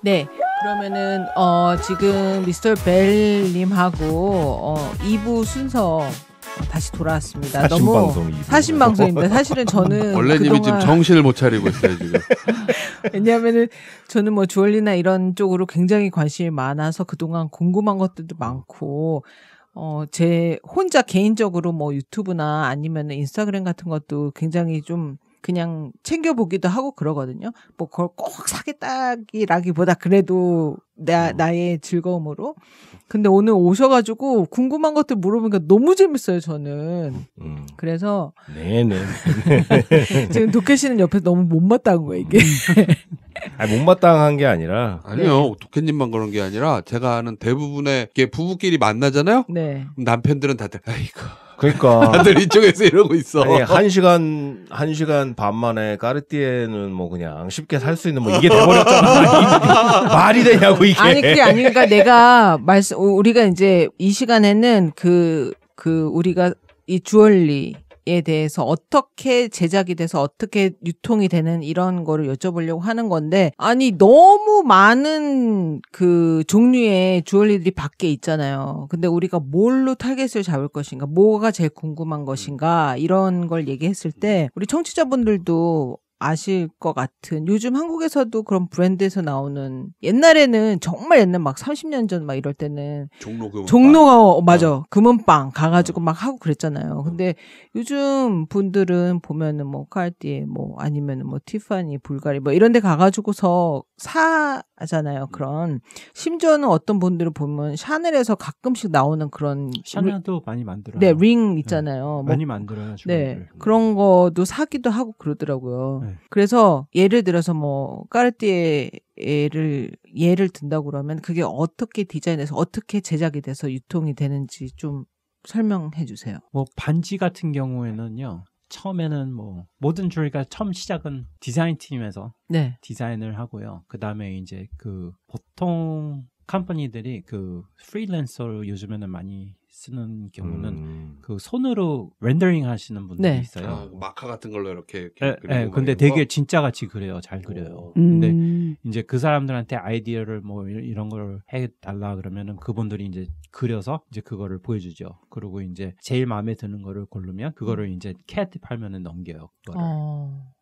네. 그러면은 지금 미스터 벨님하고 2부 순서 다시 돌아왔습니다. 너무 사신 방송입니다. 사실은 저는 원래님이 지금 정신을 못 차리고 있어요 지금. 왜냐하면은 저는 뭐 주얼리나 이런 쪽으로 굉장히 관심이 많아서 그동안 궁금한 것들도 많고 제 혼자 개인적으로 뭐 유튜브나 아니면 인스타그램 같은 것도 굉장히 좀 그냥 챙겨보기도 하고 그러거든요. 뭐 그걸 꼭 사겠다기라기보다 그래도 나의 즐거움으로. 근데 오늘 오셔가지고 궁금한 것들 물어보니까 너무 재밌어요, 저는. 그래서. 네네. 지금 도케 씨는 옆에서 너무 못마땅한 거예요, 이게. 아니, 못마땅한 게 아니라. 아니요. 네. 도케님만 그런 게 아니라 제가 아는 대부분의 부부끼리 만나잖아요? 네. 남편들은 다들, 아이고. 그러니까. 다들 이쪽에서 이러고 있어. 아니, 한 시간 반 만에 까르띠에는 뭐 그냥 쉽게 살 수 있는 뭐 이게 돼버렸잖아. 말이 되냐고, 이게. 아니, 그게 아니니까 내가 우리가 이제 이 시간에는 우리가 이 주얼리에 대해서 어떻게 제작이 돼서 어떻게 유통이 되는 이런 거를 여쭤보려고 하는 건데, 아니, 너무 많은 그 종류의 주얼리들이 밖에 있잖아요. 근데 우리가 뭘로 타겟을 잡을 것인가, 뭐가 제일 궁금한 것인가, 이런 걸 얘기했을 때, 우리 청취자분들도 아실 것 같은 요즘 한국에서도 그런 브랜드에서 나오는 옛날에는 정말 옛날 막 30년 전 막 이럴 때는 종로가 맞아 금은빵 가가지고 막 하고 그랬잖아요. 근데 요즘 분들은 보면은 뭐 카르티에 뭐 아니면은 뭐 티파니 불가리 뭐 이런 데 가가지고서 사잖아요. 그런 심지어는 어떤 분들을 보면 샤넬에서 가끔씩 나오는 그런 샤넬도 많이 만들어요. 네, 링 있잖아요. 네, 많이 만들어요. 네, 그런 것도 사기도 하고 그러더라고요. 네. 그래서 예를 들어서 뭐 까르띠에 예를 든다고 그러면 그게 어떻게 디자인해서 어떻게 제작이 돼서 유통이 되는지 좀 설명해 주세요. 뭐 반지 같은 경우에는요. 처음에는 뭐 모든 주얼리가 처음 시작은 디자인 팀에서 네. 디자인을 하고요. 그다음에 이제 그 보통 컴퍼니들이 그 프리랜서로 요즘에는 많이 쓰는 경우는 그 손으로 렌더링 하시는 분들이 네. 있어요. 마카 같은 걸로 이렇게 네, 근데 되게 진짜 같이 그려요. 잘 그려요. 근데 이제 그 사람들한테 아이디어를 뭐 이런 걸 해달라 그러면은 그분들이 이제 그려서 이제 그거를 보여주죠. 그리고 이제 제일 마음에 드는 거를 고르면 그거를 이제 캣 팔면은 넘겨요. 그거를.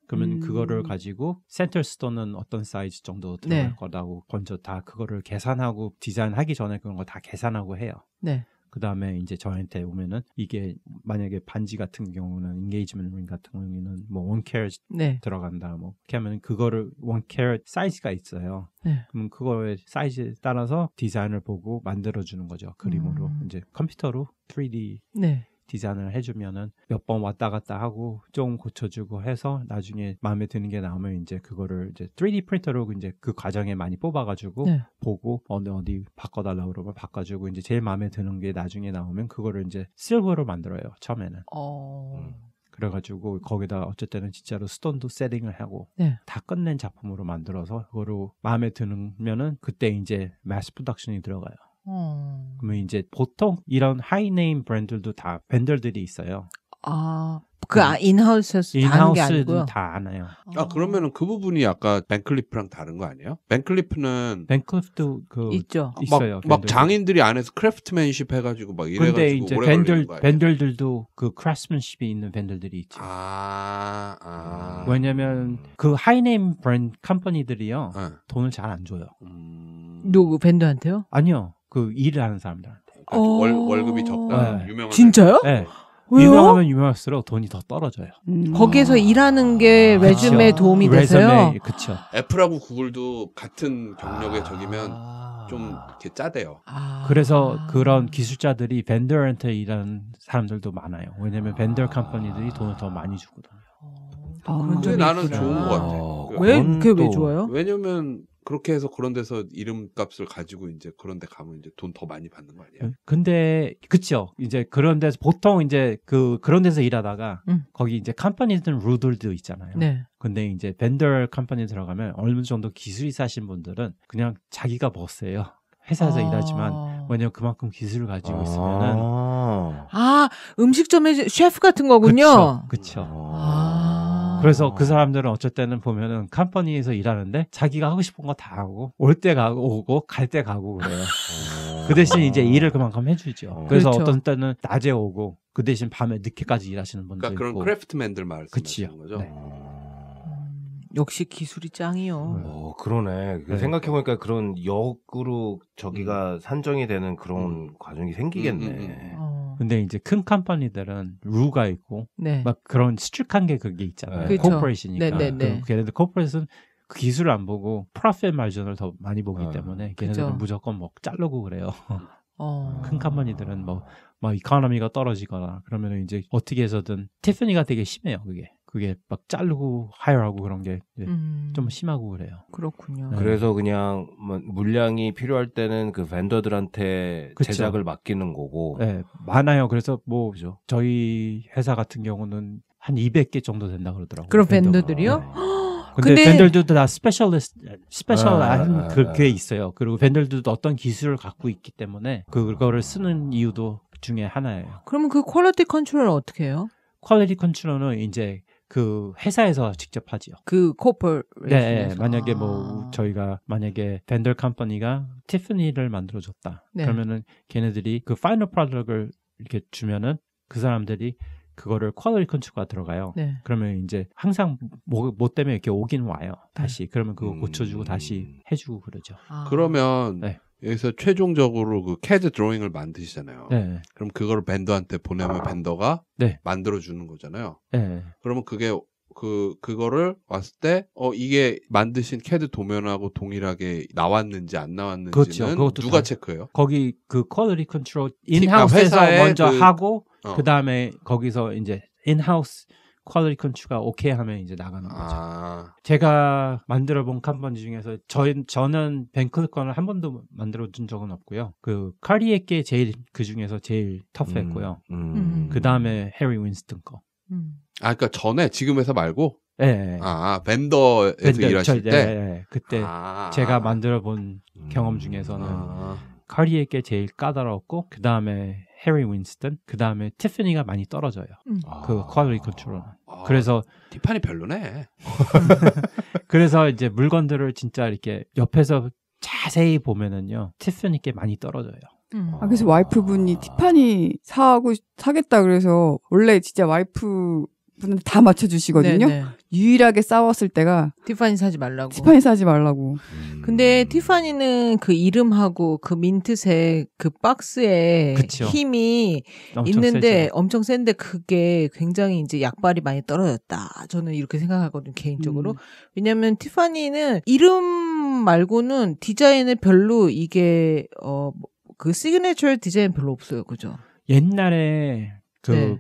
그러면 그거를 가지고 센터 스톤은 어떤 사이즈 정도 들어갈 네. 거라고 먼저 다 그거를 계산하고 디자인하기 전에 그런 거 다 계산하고 해요. 네. 그 다음에 이제 저한테 오면은 이게 만약에 반지 같은 경우는 인게이지먼트 링 같은 경우는 뭐 1캐럿 네. 들어간다 뭐 이렇게 하면 그거를 1캐럿 사이즈가 있어요. 네. 그럼 그거의 사이즈에 따라서 디자인을 보고 만들어주는 거죠. 그림으로 이제 컴퓨터로 3D 네. 디자인을 해주면은 몇 번 왔다 갔다 하고 좀 고쳐주고 해서 나중에 마음에 드는 게 나오면 이제 그거를 이제 3D 프린터로 이제 그 과정에 많이 뽑아가지고 네. 보고 어디 바꿔달라고 그러면 바꿔주고 이제 제일 마음에 드는 게 나중에 나오면 그거를 이제 실버로 만들어요. 처음에는. 그래가지고 거기다 어쨌든 진짜로 스톤도 세팅을 하고 네. 다 끝낸 작품으로 만들어서 그거로 마음에 드면은 그때 이제 마스 프로덕션이 들어가요. 그러면 이제 보통 이런 하이네임 브랜드들도 다 밴더들이 있어요. 인하우스에서 다 하는 게 아니고요? 다 안 해요. 그러면은 그 부분이 아까 벤클리프랑 다른 거 아니에요? 벤클리프도 있죠. 있어요. 막 장인들이 안에서 크래프트맨십 해가지고 막 이래가지고 근데 이제 오래 걸리는 거 아니에요? 밴들들도 그 크래프트맨십이 있는 밴들들이 있죠. 왜냐면 그 하이네임 브랜드 컴퍼니들이요 돈을 잘 안 줘요. 누구 밴드한테요? 아니요. 그 일을 하는 사람들한테. 월급이 적다. 네. 유명한 진짜요? 네. 왜요? 유명하면 유명할수록 돈이 더 떨어져요. 거기에서 일하는 게 레주메에 도움이 되세요? 그렇죠. 애플하고 구글도 같은 경력의 적이면 좀 이렇게 짜대요. 그래서 그런 기술자들이 밴더한테 일하는 사람들도 많아요. 왜냐면 밴더 컴퍼니들이 돈을 더 많이 주거든요. 근데 나는 좋은 것 같아. 그게 왜 좋아요? 왜냐면 그렇게 해서 그런 데서 이름값을 가지고 이제 그런 데 가면 이제 돈 더 많이 받는 거 아니에요? 근데 그쵸. 이제 그런 데서 보통 이제 그런 데서 일하다가 거기 이제 컴퍼니들 루들도 있잖아요. 네. 근데 이제 밴더 컴퍼니 들어가면 어느 정도 기술이 사신 분들은 그냥 자기가 버스예요. 회사에서 일하지만 왜냐면 그만큼 기술을 가지고 있으면은 음식점의 셰프 같은 거군요. 그쵸. 그래서 그 사람들은 어쩔 때는 보면은 컴퍼니에서 일하는데 자기가 하고 싶은 거 다 하고 올 때 가고 오고 갈 때 가고 그래요. 그 대신 이제 일을 그만큼 해주죠. 그래서 그렇죠. 어떤 때는 낮에 오고 그 대신 밤에 늦게까지 일하시는 분들 그러니까 그런 있고. 크래프트맨들 말씀하시는 거죠. 네. 역시 기술이 짱이요. 그러네. 네. 생각해보니까 그런 역으로 저기가 산정이 되는 그런 과정이 생기겠네. 근데 이제 큰 컴퍼니들은 룰가 있고 네. 막 그런 스트릭한 게 그게 있잖아요. 네. 코퍼레이션이니까. 네네네. 걔네들 코퍼레이션 그 기술을 안 보고 프로핏 마진을 더 많이 보기 때문에 걔네들은 그죠. 무조건 뭐 자르고 그래요. 어. 큰 컴퍼니들은 뭐 이코노미가 떨어지거나 그러면 이제 어떻게 해서든 티ffany가 되게 심해요. 그게 막 자르고 하여하고 그런 게 좀 심하고 그래요. 그렇군요. 네. 그래서 그냥 뭐 물량이 필요할 때는 그 벤더들한테 그쵸. 제작을 맡기는 거고. 네, 많아요. 그래서 뭐 저희 회사 같은 경우는 한 200개 정도 된다 그러더라고요. 그런 벤더가. 밴더들이요? 네. 근데 벤더들도 다 스페셜한 아. 그게 있어요. 그리고 벤더들도 어떤 기술을 갖고 있기 때문에 그거를 쓰는 이유도 중에 하나예요. 그러면 그 퀄리티 컨트롤을 어떻게 해요? 퀄리티 컨트롤은 이제 그 회사에서 직접 하지요. 그 코퍼레이션에서. 네, 만약에 뭐 저희가 만약에 벤더 컴퍼니가 티ffany를 만들어줬다. 네. 그러면은 걔네들이 그 파이널 프로덕트를 이렇게 주면은 그 사람들이 그거를 퀄리티 컨트롤가 들어가요. 네. 그러면 이제 항상 뭐 때문에 이렇게 오긴 와요. 다시. 그러면 그거 고쳐주고 다시 해주고 그러죠. 그러면 네. 여기서 최종적으로 그 CAD 드로잉을 만드시잖아요. 네. 그럼 그거를 벤더한테 보내면 벤더가 네. 만들어주는 거잖아요. 네. 그러면 그게 그거를 왔을 때 이게 만드신 CAD 도면하고 동일하게 나왔는지 안 나왔는지는 그렇죠. 그것도 누가 다- 체크해요? 거기 그 퀄리티 컨트롤 인하우스에서 회사에 먼저 그- 하고 어. 그 다음에 거기서 이제 인하우스 퀄리티 컨트롤가 오케이 하면 이제 나가는 거죠. 아, 제가 만들어본 컴퍼니 중에서 저는 벤클건을 한 번도 만들어준 적은 없고요. 그 카리에께 제일 그 중에서 제일 터프했고요. 그 다음에 해리 윈스턴 거. 그러니까 전에 지금 회사 말고 네. 벤더에서 밴드, 일하실 때. 네. 그때 제가 만들어본 경험 중에서는 카리에께 제일 까다로웠고 그 다음에 해리 윈스턴, 그 다음에 티ffany가 많이 떨어져요. 그 퀄리티 컨트롤은. 그래서 티파니 별로네. 그래서 이제 물건들을 진짜 이렇게 옆에서 자세히 보면은요, 티ffany께 많이 떨어져요. 그래서 와이프분이 티파니 사겠다 그래서 원래 진짜 와이프분한테 다 맞춰주시거든요. 네네. 유일하게 싸웠을 때가 티파니 사지 말라고. 티파니 사지 말라고. 근데 티파니는 그 이름하고 그 민트색 그 박스에 그쵸. 힘이 엄청 있는데 세죠. 엄청 센데 그게 굉장히 이제 약발이 많이 떨어졌다. 저는 이렇게 생각하거든요, 개인적으로. 왜냐면 티파니는 이름 말고는 디자인을 별로 이게 그 시그니처 디자인 별로 없어요. 그죠? 옛날에 네.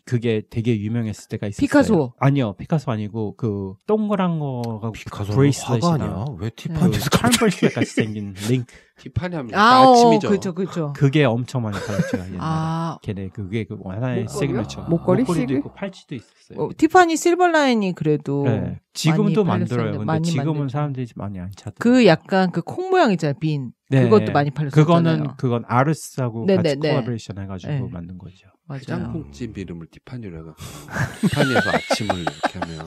그게 되게 유명했을 때가 있었어요. 피카소. 아니요, 피카소 아니고 그 동그란 거가 피카소는 화가 브레이슬렛이나 아니야? 왜 그 티파니에서 찰 브레이슬렛 같이 생긴 링크 티파니 하면 그렇죠, 아침이죠. 그렇죠. 그게 엄청 많이 팔렸죠 옛날에. 걔네 그게 그 하나의 목걸이요? 시그니처. 목걸이? 목걸이도 시그? 있고 팔찌도 있었어요. 티파니 실버라인이 그래도 네. 지금도 많이 만들어요. 팔렸었는데 근데 많이 지금은 만들죠. 사람들이 많이 안 찾더라고요. 그 약간 그 콩 모양 있잖아요, 빈. 네. 그것도 많이 팔렸었잖아요. 그건 아르스하고 네, 같이 네, 네. 콜라보레이션 해가지고 네. 만든 거죠. 맞아요. 해장국집 이름을 티파니로 해갖고 티파니에서 아침을 이렇게 하면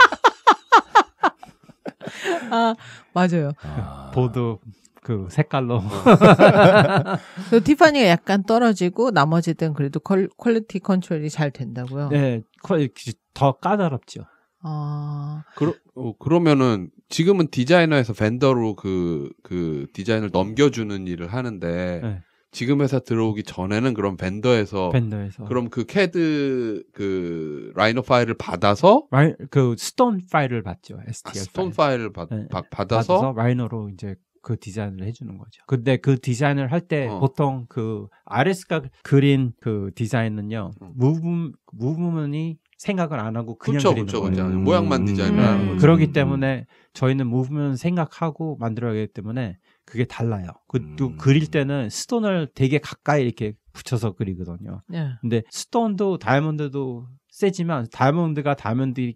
아, 맞아요. 보도 그 색깔로. 그래서 티파니가 약간 떨어지고 나머지는 그래도 퀄리티 컨트롤이 잘 된다고요. 네, 더 까다롭죠. 아, 그러면은 지금은 디자이너에서 벤더로 그 디자인을 넘겨주는 일을 하는데 네. 지금 회사 들어오기 전에는 그럼 벤더에서 그럼 그 CAD 그 라이너 파일을 받아서 그 스톤 파일을 받죠. STL 스톤 파일을 받아서 라이너로 이제 그 디자인을 해주는 거죠. 근데 그 디자인을 할 때 보통 그 RS가 그린 그 디자인은요, 무브먼이 생각을 안 하고 그냥 그리는 거예요. 모양만 디자인을 하는 거죠. 그렇기 때문에 저희는 무브먼 생각하고 만들어야 하기 때문에 그게 달라요. 또 그릴 때는 스톤을 되게 가까이 이렇게 붙여서 그리거든요. 네. 근데 스톤도 다이아몬드도 세지만 다이아몬드가 다이아몬드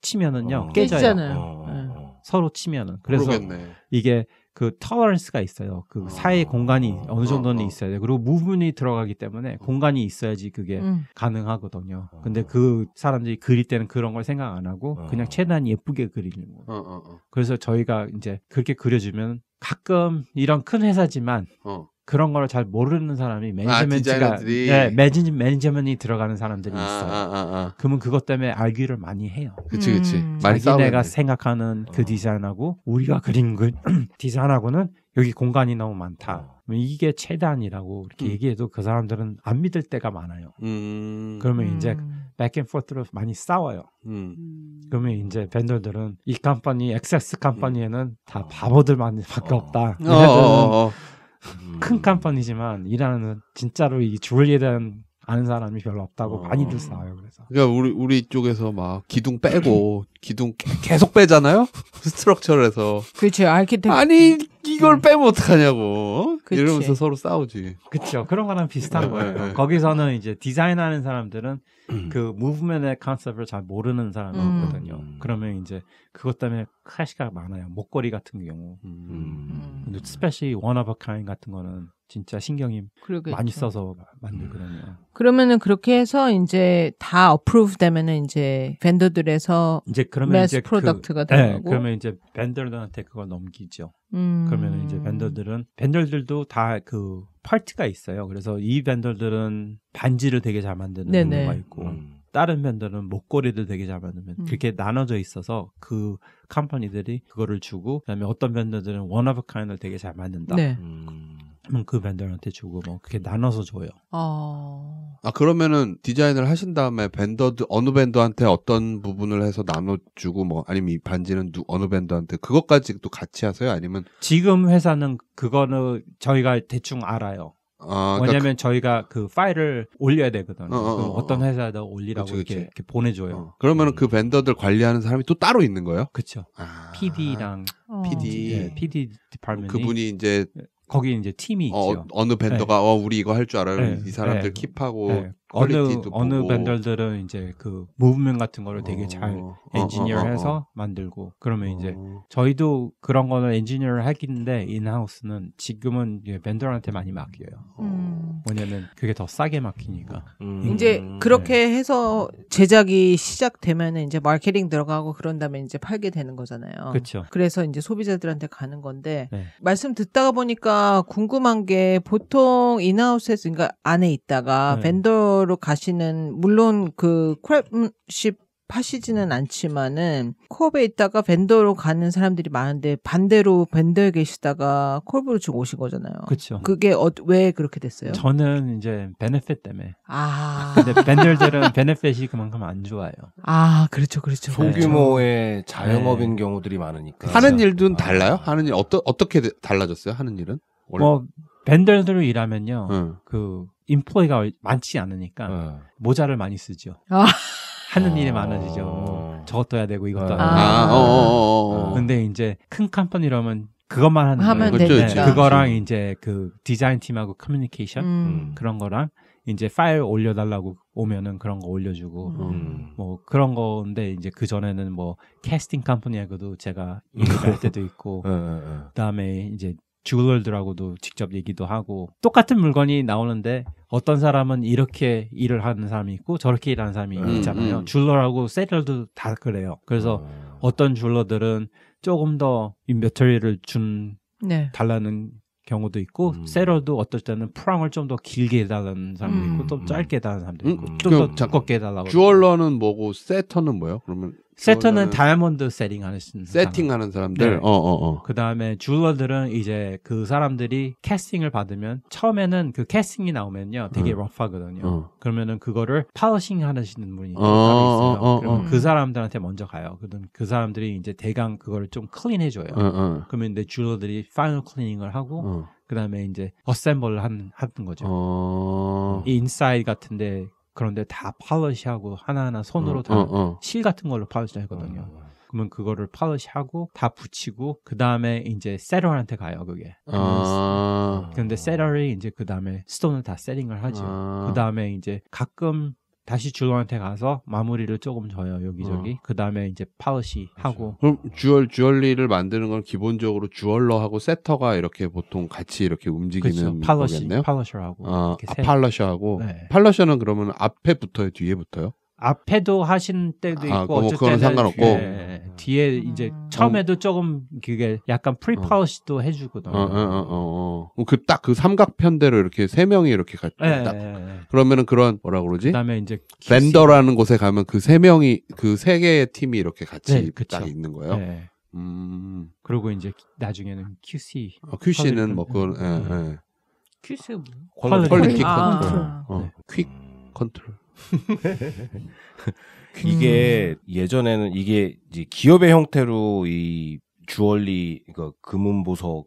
치면은요 깨져요. 깨지잖아요. 서로 치면은. 그래서 그러겠네. 이게 그 tolerance가 있어요. 그 사이 공간이 어느 정도는 있어야 돼. 그리고 무브먼이 들어가기 때문에 공간이 있어야지 그게 가능하거든요. 근데 그 사람들이 그릴 때는 그런 걸 생각 안 하고 그냥 최대한 예쁘게 그리는 거예요. 그래서 저희가 이제 그렇게 그려주면 가끔 이런 큰 회사지만 그런 걸 잘 모르는 사람이 매니지먼트가 매니지먼트이 들어가는 사람들이 있어요. 그러면 그것 때문에 알기를 많이 해요. 그치. 많이 자기네가 생각하는 그 디자인하고 우리가 그린 그 디자인하고는 여기 공간이 너무 많다. 이게 최단이라고 이렇게 얘기해도 그 사람들은 안 믿을 때가 많아요. 그러면 이제 백앤포트로 많이 싸워요. 그러면 이제 밴더들은 이 컴퍼니, 엑세스 컴퍼니에는 다 바보들밖에 없다. 큰 컴퍼니지만 일하는 진짜로 이 주얼리에 대한 아는 사람이 별로 없다고 많이들 싸워요. 그래서 그러니까 우리 쪽에서 막 기둥 빼고 기둥 계속 빼잖아요. 스트럭처에서 그렇죠. 아키텍트 아니 이걸 빼면 어떡하냐고 이러면서 서로 싸우지. 그렇죠. 그런 거랑 비슷한 거예요. 거기서는 이제 디자인하는 사람들은 그 무브먼트의 컨셉을 잘 모르는 사람이거든요. 그러면 이제 그것 때문에 클래시가 많아요. 목걸이 같은 경우. 근데 스페셜리 원 오브 카인 같은 거는 진짜 신경이 그러겠죠. 많이 써서 만들거든요. 그러면은 그렇게 해서 이제 다 어프로브 되면은 이제 밴더들에서 이제 그러면 매스 이제 프로덕트가 되고 그러면 이제 밴더들한테 그걸 넘기죠. 그러면 이제 밴더들도 다 그 파트가 있어요. 그래서 이 밴더들은 반지를 되게 잘 만드는 경우가 있고 다른 밴더는 목걸이를 되게 잘 만들면 그렇게 나눠져 있어서 그 컴퍼니들이 그거를 주고 그다음에 어떤 밴더들은 원 오브 카인을 되게 잘 만든다. 그러면 그 밴더한테 주고 뭐 그렇게 나눠서 줘요. 그러면은 디자인을 하신 다음에 어느 밴더한테 어떤 부분을 해서 나눠주고 뭐 아니면 이 반지는 어느 밴더한테 그것까지도 같이 하세요? 아니면 지금 회사는 그거는 저희가 대충 알아요. 왜냐면 저희가 그 파일을 올려야 되거든요. 어떤 회사에다 올리라고 이렇게 보내줘요. 그러면은 그 밴더들 관리하는 사람이 또 따로 있는 거예요? 그렇죠. PD랑 PD 디파트먼트 그분이 이제 거기 이제 팀이 있죠. 어느 밴더가 우리 이거 할 줄 알아요. 이 사람들 킵하고 퀄리티도 어느 보고. 밴더들은 이제 그 무브먼트 같은 거를 되게 잘 엔지니어해서 만들고 그러면 이제 저희도 그런 거는 엔지니어를 하기인데 인하우스는 지금은 밴더한테 많이 맡겨요. 왜냐면 그게 더 싸게 맡기니까. 이제 그렇게 해서 제작이 시작되면은 이제 마케팅 들어가고 그런 다음에 이제 팔게 되는 거잖아요. 그렇죠. 그래서 이제 소비자들한테 가는 건데 말씀 듣다가 보니까 궁금한 게 보통 인하우스에서 그러니까 안에 있다가 밴더로 가시는 물론 그 크랩십 하시지는 않지만은 코업에 있다가 밴더로 가는 사람들이 많은데 반대로 밴더에 계시다가 코업으로 지금 오신 거잖아요. 그렇죠. 그게 왜 그렇게 됐어요? 저는 이제 베네핏 때문에. 근데 밴더들은 베네핏이 그만큼 안 좋아요. 그렇죠. 소규모의 자영업인 경우들이 많으니까. 하는 일도 달라요? 하는 일 어떻게 달라졌어요? 하는 일은? 뭐 밴더들로 일하면요. 그 인플로이가 많지 않으니까 모자를 많이 쓰죠. 하는 일이 많아지죠. 저것도 해야 되고 이것도 해야 되고. 근데 이제 큰 컴퍼니라면 그것만 하면 되니까. 그거랑 이제 그 디자인 팀하고 커뮤니케이션 그런 거랑 이제 파일 올려달라고 오면은 그런 거 올려주고 뭐 그런 건데 이제 그 전에는 뭐 캐스팅 컴퍼니하고도 제가 얘기할 때도 있고 그다음에 이제 주얼들하고도 직접 얘기도 하고 똑같은 물건이 나오는데 어떤 사람은 이렇게 일을 하는 사람이 있고 저렇게 일하는 사람이 있잖아요. 주얼하고 셀러도 다 그래요. 그래서 어떤 주얼들은 조금 더 메터리얼을 달라는 경우도 있고 셀러도 어떨 때는 프랑을 좀 더 길게 해달라는 사람도 있고 또 짧게 해달라는 사람도 있고 좀 더 두껍게 해달라고. 주얼러는 뭐고 세터는 뭐예요? 그러면 세터는 다이아몬드 세팅하는 세팅하는 사람들. 그 다음에 주얼들은 이제 그 사람들이 캐스팅을 받으면 처음에는 그 캐스팅이 나오면요 되게 러프하거든요. 그러면은 그거를 팔러싱 하시는 분이 따로 있어요. 그러면 그 사람들한테 먼저 가요. 그 사람들이 이제 대강 그거를 좀 클린해줘요. 그러면 이제 주얼들이 파이널 클리닝을 하고 그 다음에 이제 어셈블을 하는 거죠. 이 인사이드 같은데. 그런데 다 팔러시하고 하나하나 손으로 다 실 같은 걸로 팔러시하거든요. 그러면 그거를 팔러시하고 다 붙이고 그 다음에 이제 세러한테 가요 그게. 그런데 세러이 이제 그 다음에 스톤을 다 세팅을 하죠. 그 다음에 이제 가끔 다시 주얼한테 가서 마무리를 조금 줘요 여기저기. 그 다음에 이제 팔러시 하고. 그럼 주얼리를 만드는 건 기본적으로 주얼러하고 세터가 이렇게 보통 같이 이렇게 움직이는 거겠네요. 팔러셔하고. 팔러셔하고. 네. 팔러셔는 그러면 앞에 붙어요, 뒤에 붙어요? 앞에도 하신 때도 있고 뭐 어쨌든 그건 상관없고. 뒤에 이제 처음에도 조금 그게 약간 프리팔러시도 해주거든요. 딱 그 삼각편대로 이렇게 세 명이 이렇게 그러면은 그런 뭐라 그러지? 그다음에 이제 벤더라는 곳에 가면 그 세 명이 그 세 개의 팀이 이렇게 같이 그쵸. 딱 있는 거예요. 네. 그리고 이제 나중에는 QC. QC는 뭐 그건 퀴즈 뭐? 퀄리티 컨트롤. 퀵 컨트롤. 이게 예전에는 이게 이제 기업의 형태로 이 주얼리 그러니까 금은 보석을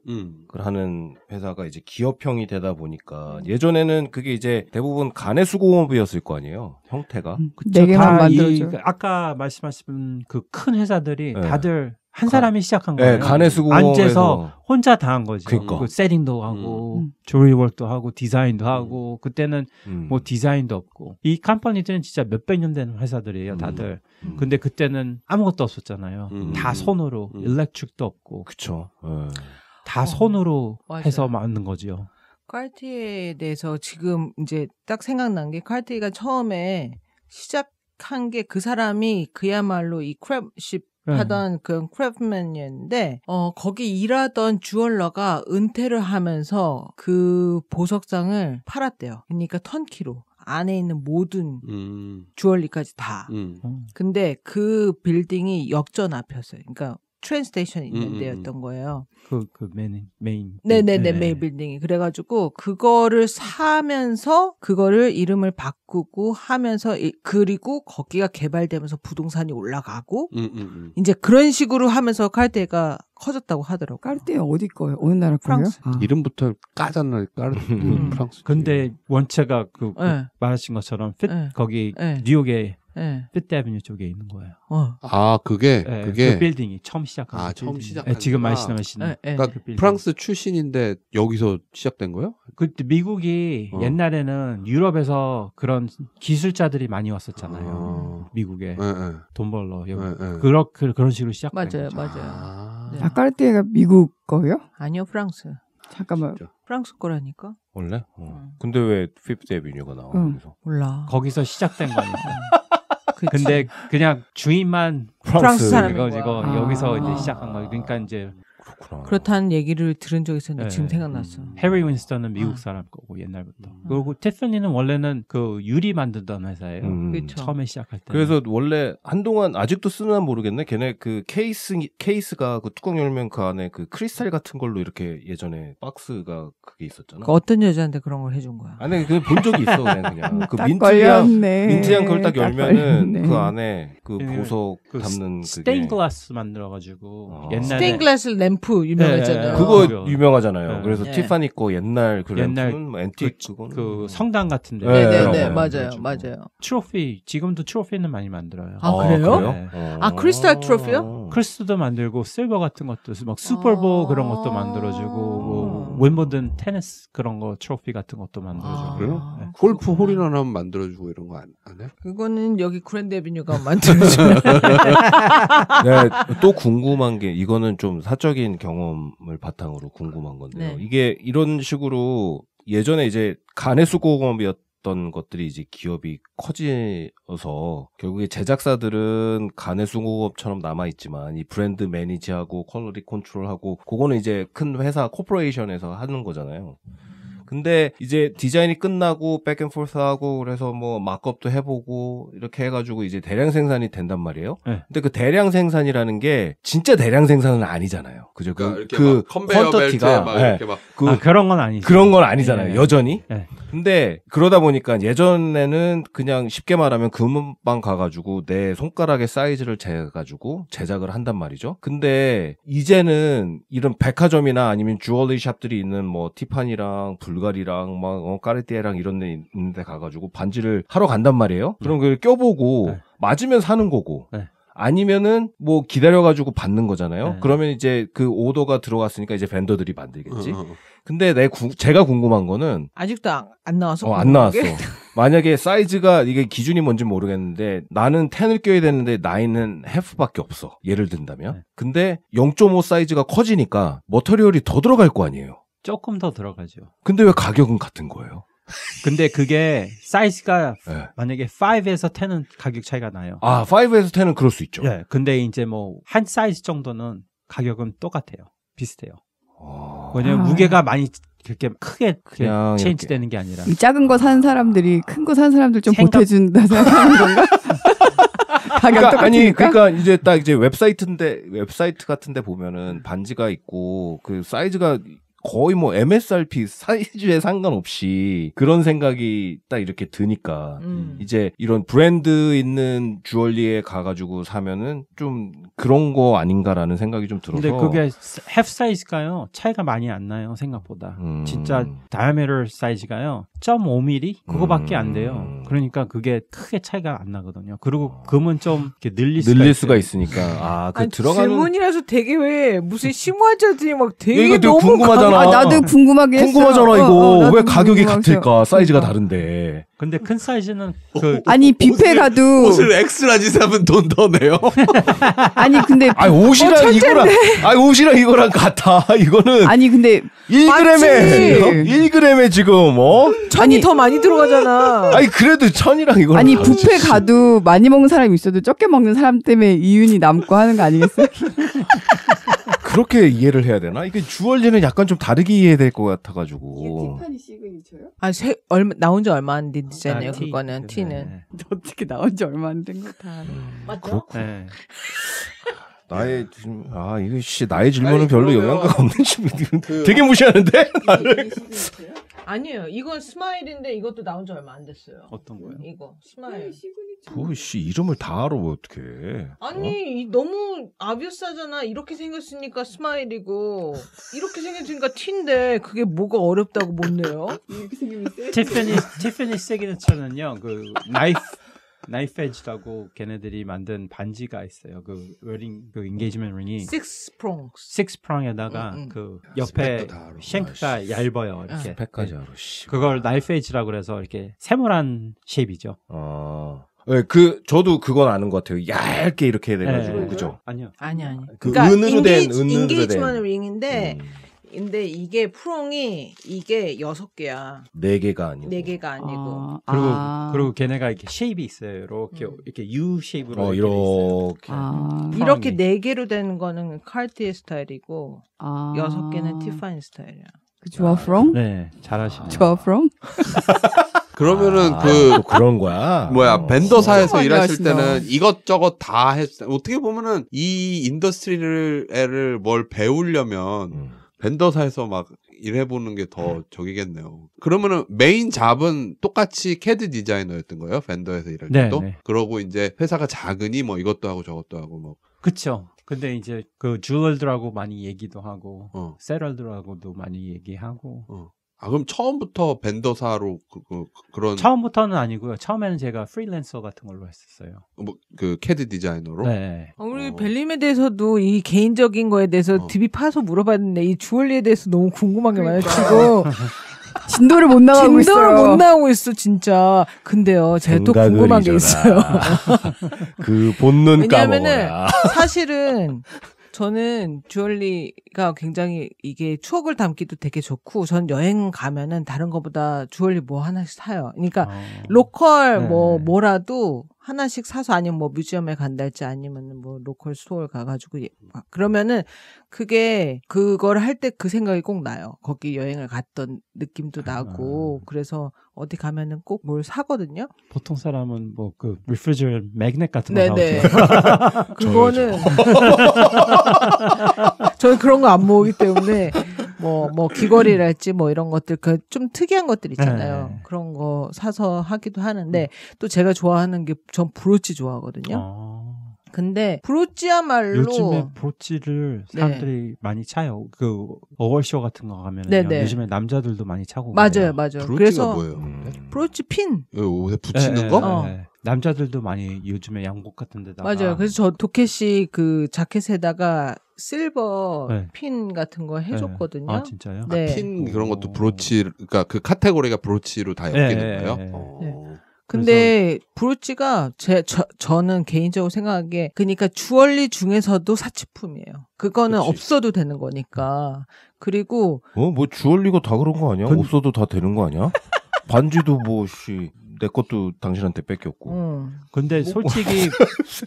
하는 회사가 이제 기업형이 되다 보니까 예전에는 그게 이제 대부분 간의 수공업이었을 거 아니에요 형태가. 네 개만 만들어줘. 아까 말씀하신 그 큰 회사들이 네. 다들 한 사람이 시작한 거예요. 네, 간의 수공업에서 앉아서 혼자 다 한 거죠. 그러니까. 그 세팅도 하고 조리웍도 하고 디자인도 하고 그때는 뭐 디자인도 없고 이 컴퍼니들은 진짜 몇백 년 된 회사들이에요 다들. 근데 그때는 아무것도 없었잖아요. 다 손으로 일렉트릭도 없고 그쵸. 다 손으로 맞아요. 해서 만든 거죠. 칼티에 대해서 지금 이제 딱 생각난 게 칼티가 처음에 시작한 게 그 사람이 그야말로 이 크랩십 하던 그런 크래프트맨이었는데 거기 일하던 주얼러가 은퇴를 하면서 그 보석상을 팔았대요. 그러니까 턴키로 안에 있는 모든 주얼리까지 다. 근데 그 빌딩이 역전 앞이었어요. 그러니까 트레인 스테이션이 있는 데였던 거예요. 그 메인. 네네네, 메인 빌딩이. 그래가지고, 그거를 사면서, 그거를 이름을 바꾸고 하면서, 그리고 거기가 개발되면서 부동산이 올라가고, 이제 그런 식으로 하면서 칼테가 커졌다고 하더라고요. 까르띠에 어디 거예요? 어느 나라 거예요? 프랑스. 이름부터 까잖아요. 프랑스. 근데 원체가 그 말하신 것처럼 거기 뉴욕에 피트 애비뉴 쪽에 있는 거예요. 그게 그 빌딩이 처음 시작한 처음 시작한 지금 말씀하시는 그러니까 그 프랑스 출신인데 여기서 시작된 거예요? 그때 미국이 옛날에는 유럽에서 그런 기술자들이 많이 왔었잖아요. 미국에 돈 벌러 그런 식으로 시작된 거죠. 맞아요. 까르띠에가 미국 거예요? 아니요, 프랑스. 잠깐만. 프랑스 거라니까? 원래? 근데 왜 피프트 애비뉴가 나와? 거기서? 몰라. 거기서 시작된 거니까. 근데 그냥 주인만 프랑스 사람인 거야. 여기서 이제 시작한 거예요. 그러니까 이제 그렇다는 얘기를 들은 적이 있었는데 지금 생각났어. 해리 윈스턴은 미국 사람 거고 옛날부터. 그리고 티파니는 원래는 그 유리 만들던 회사예요. 처음에 시작할 때. 그래서 원래 한동안 아직도 쓰나 모르겠네. 걔네 그 케이스가 그 뚜껑 열면 그 안에 그 크리스탈 같은 걸로 이렇게 예전에 박스가 그게 있었잖아. 어떤 여자한테 그런 걸 해준 거야? 아니 그냥 본 적이 있어 그냥. 그 민트향 그걸 딱 열면은 그 안에 그 보석 담는 그게. 스테인 글라스 만들어가지고 옛날에 스테인 글라스 램프 유명하잖아요. 그거 유명하잖아요. 그래서 티파니 거 옛날 그 램프는 뭐 앤틱 그 성당 같은데. 네네네 맞아요. 트로피 지금도 트로피는 많이 만들어요. 그래요? 크리스탈 트로피요? 크리스탈도 만들고 실버 같은 것도 막 슈퍼볼 그런 것도 만들어주고 뭐 윈블던 테니스 그런 거 트로피 같은 것도 만들어주고. 그래요? 골프 홀인원 하면 만들어주고 이런 거 안 해? 그거는 여기 그랜드 애비뉴가 만들어주면. 네, 또 궁금한 게 이거는 좀 사적인 경험을 바탕으로 궁금한 건데요. 이게 이런 식으로 예전에 이제 간의 수공업이었던 것들이 이제 기업이 커져서 결국에 제작사들은 간의 수공업처럼 남아있지만 이 브랜드 매니지하고 퀄리티 컨트롤하고 그거는 이제 큰 회사 코퍼레이션에서 하는 거잖아요. 근데 이제 디자인이 끝나고 백앤포스 하고 그래서 뭐 마크업도 해보고 이렇게 해가지고 이제 대량 생산이 된단 말이에요. 근데 그 대량 생산이라는 게 진짜 대량 생산은 아니잖아요. 그죠? 그러니까 그 컨베이어 벨트에 막 이렇게 막 그런 건 아니죠. 그런 건 아니잖아요. 여전히. 근데 그러다 보니까 예전에는 그냥 쉽게 말하면 금은방 가가지고 내 손가락의 사이즈를 재가지고 제작을 한단 말이죠. 근데 이제는 이런 백화점이나 아니면 주얼리 샵들이 있는 뭐 티파니랑 불가리랑 막 까르띠에랑 이런 데 있는데 가가지고 반지를 하러 간단 말이에요. 그럼 그걸 껴보고 맞으면 사는 거고 아니면은 뭐 기다려가지고 받는 거잖아요. 네. 그러면 이제 그 오더가 들어갔으니까 이제 벤더들이 만들겠지. 근데 제가 궁금한 거는 아직도 안 나와서 안 나왔어. 만약에 사이즈가 이게 기준이 뭔지 모르겠는데 나는 10을 껴야 되는데 9은 half밖에 없어. 예를 든다면. 네. 근데 0.5 사이즈가 커지니까 머터리얼이 더 들어갈 거 아니에요. 조금 더 들어가죠. 근데 왜 가격은 같은 거예요? 근데 그게 사이즈가 네. 만약에 5에서 10은 가격 차이가 나요. 아, 5에서 10은 그럴 수 있죠. 네. 근데 이제 뭐 한 사이즈 정도는 가격은 똑같아요. 비슷해요. 왜냐면 무게가 많이 그렇게 크게 그냥 체인지 이렇게. 되는 게 아니라. 이 작은 거 사는 사람들이 큰 거 사는 사람들 좀 생각- 보태준다 생각하는 건가? 가격 똑같으니까? 그러니까 이제 딱 이제 웹사이트 같은데 보면은 반지가 있고 그 사이즈가 거의 뭐 MSRP 사이즈에 상관없이 그런 생각이 딱 이렇게 드니까 이제 이런 브랜드 있는 주얼리에 가가지고 사면은 좀 그런 거 아닌가라는 생각이 좀 들어서. 근데 그게 half 사이즈가요 차이가 많이 안 나요 생각보다. 진짜 diameter 사이즈가요 0.5mm 그거밖에 안 돼요. 그러니까 그게 크게 차이가 안 나거든요. 그리고 금은 좀 이렇게 늘릴 수가 있으니까 그 아니, 들어가는 질문이라서 되게 왜 무슨 심화자들이 막 되게 이거 되게 너무 궁금하잖아. 나도 궁금하게 했어요. 궁금하잖아 이거. 나도 왜 가격이 궁금하죠. 같을까? 사이즈가 다른데. 근데 큰 사이즈는 그 아니 뷔페 가도 옷을 엑스라지 사면 돈 더 내요? 아니 근데 옷이랑 이거랑 같아. 이거는 아니 근데 1g에 1g에 지금 천이 더 많이 들어가잖아. 아니 그래도 천이랑 이거랑 아니 다르지. 뷔페 가도 많이 먹는 사람이 있어도 적게 먹는 사람 때문에 이윤이 남고 하는 거 아니겠어요? 그렇게 이해를 해야 되나? 이게 주얼리는 약간 좀 다르게 이해될 것 같아가지고. 시그니처요? 나온 지 얼마 안 된 디자인이에요. 티. 그거는 티는. 네. 어떻게 나온 지 얼마 안 된 거 다 알아. 맞죠? 네. 나의 나의 질문은 아니, 별로 그러면 영향가 없는 질문. 되게 무시하는데? 아니에요. 이건 스마일인데 이것도 나온 지 얼마 안 됐어요. 어떤 거요? 이거 스마일. 뭐씨 이름을 다 알아 뭐 어떡해. 아니 너무 아비어스하잖아. 이렇게 생겼으니까 스마일이고 이렇게 생겼으니까 티인데 그게 뭐가 어렵다고 못 내요? 티ffany 시그니처는요 그 나이프 에지라고 걔네들이 만든 반지가 있어요. 그 웨딩 그 인게이지먼트 링이 Six prongs. 식스 프랑에다가 그 옆에 스펙도 다 알아. 샹크가 얇아요. 이렇게. 스펙까지 알아. 씨. 그걸 나이프 에지라고 그래서 이렇게 세모난 쉐입이죠. 네, 저도 그건 아는 것 같아요. 얇게 이렇게 돼가지고 네. 그죠? 아니요. 아니. 그 은으로 된 인게이지먼트 링인데 근데 이게 프롱이 이게 6개야. 4개가 아니고. 4개가 아니고. 그리고 걔네가 이렇게 쉐입이 있어요. 이렇게 U 쉐입으로 이렇게. 이렇게 4개로 된 거는 칼티에 스타일이고 6개는 티파니 스타일이야. 조아 프롬? 네, 잘하시네. 조아 프롬? 그러면은 또 그런 거야. 벤더사에서 많이 일하실 하시나. 때는 이것저것 다 어떻게 보면은 이 인더스트리를 뭘 배우려면 벤더사에서 막 일해보는 게 더 적이겠네요. 그러면은 메인 잡은 똑같이 캐드 디자이너였던 거예요? 벤더에서 일할 네, 때도? 네. 그러고 이제 회사가 작으니 뭐 이것도 하고 저것도 하고 뭐. 그쵸. 근데 이제 그 주얼들하고 많이 얘기도 하고 세럴들하고도 많이 얘기하고 그럼 처음부터 벤더사로 그런 처음부터는 아니고요. 처음에는 제가 프리랜서 같은 걸로 했었어요. 그 캐드 디자이너로. 네. 우리 벨림에 대해서도 이 개인적인 거에 대해서 딥이 파서 물어봤는데 이 주얼리에 대해서 너무 궁금한 게 많아지고 진도를 못 나가고 진도를 있어요. 못 나오고 있어 진짜. 근데요, 제가 또 궁금한 게 있어요. 그 본능 왜냐하면은 까먹어라. 사실은 저는 주얼리가 굉장히 이게 추억을 담기도 되게 좋고, 전 여행 가면은 다른 거보다 주얼리 뭐 하나씩 사요. 그러니까 로컬 네. 뭐라도 하나씩 사서, 아니면 뭐 뮤지엄에 간달지 아니면 뭐 로컬 스토어 가가지고 그러면은 그게 그걸 할 때 그 생각이 꼭 나요. 거기 여행을 갔던 느낌도 나고. 그래서 어디 가면은 꼭 뭘 사거든요. 보통 사람은 뭐 그 리프리저레이터 매그넷 같은 거 네네. 사오죠. 그거는 저는 그런 거 안 모으기 때문에 뭐 귀걸이랄지 뭐 이런 것들, 그 좀 특이한 것들 있잖아요. 네. 그런 거 사서 하기도 하는데, 또 제가 좋아하는 게 전 브로치 좋아하거든요. 근데 브로치야말로 요즘에 브로치를 사람들이 많이 차요. 그 어월쇼 같은 거 가면 네네. 요즘에 남자들도 많이 차고 맞아요, 그래요. 맞아요. 브로치가 그래서 뭐예요? 브로치 핀. 옷에 붙이는 거? 어. 네. 남자들도 많이 요즘에 양복 같은 데다가 맞아요. 그래서 저 도켓이 그 자켓에다가 실버 네. 핀 같은 거 해줬거든요. 아 진짜요? 네. 핀 그런 것도 브로치, 그러니까 그 카테고리가 브로치로 다 엮이는 네, 거예요? 네, 네. 근데 브로치가 저는 개인적으로 생각하기에 그러니까 주얼리 중에서도 사치품이에요. 그거는 그치. 없어도 되는 거니까. 그리고 뭐 주얼리가 다 그런 거 아니야? 없어도 다 되는 거 아니야? 반지도 내 것도 당신한테 뺏겼고. 근데 솔직히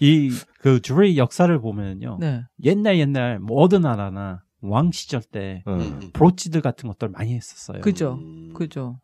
이 그 주얼리 역사를 보면요. 네. 옛날 뭐 어느 나라나 왕 시절 때 브로치들 같은 것들 많이 했었어요. 그죠. 그죠.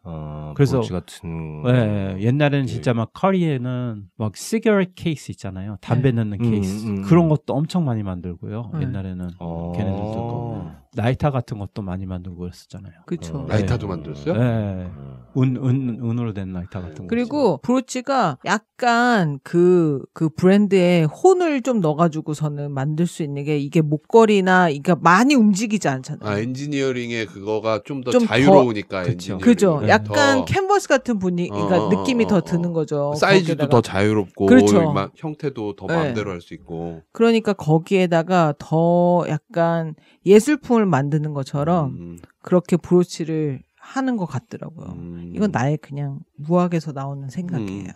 그래서 브로치 같은. 네, 옛날에는 진짜 막 커리에는 막 시가렛 케이스 있잖아요. 담배 넣는 케이스. 그런 것도 엄청 많이 만들고요. 옛날에는 걔네들도 라이터 같은 것도 많이 만들고 그랬었잖아요. 그렇죠. 라이터도 만들었어요? 네. 은으로 된 라이터 같은 거. 그리고 브로치가 약간 그 브랜드에 혼을 좀 넣어가지고서는 만들 수 있는 게 이게 목걸이나 이게 많이 움직이지 않잖아요. 아, 엔지니어링의 그거가 좀 더 좀 자유로우니까. 그쵸. 그죠. 엔지니어링이 약간 더 캔버스 같은 분위기가 느낌이 더 드는 거죠. 사이즈도 거기에다가. 더 자유롭고 그렇죠. 형태도 더 네. 마음대로 할 수 있고. 그러니까 거기에다가 더 약간 예술품을 만드는 것처럼 그렇게 브로치를 하는 것 같더라고요. 이건 나의 그냥 무학에서 나오는 생각이에요.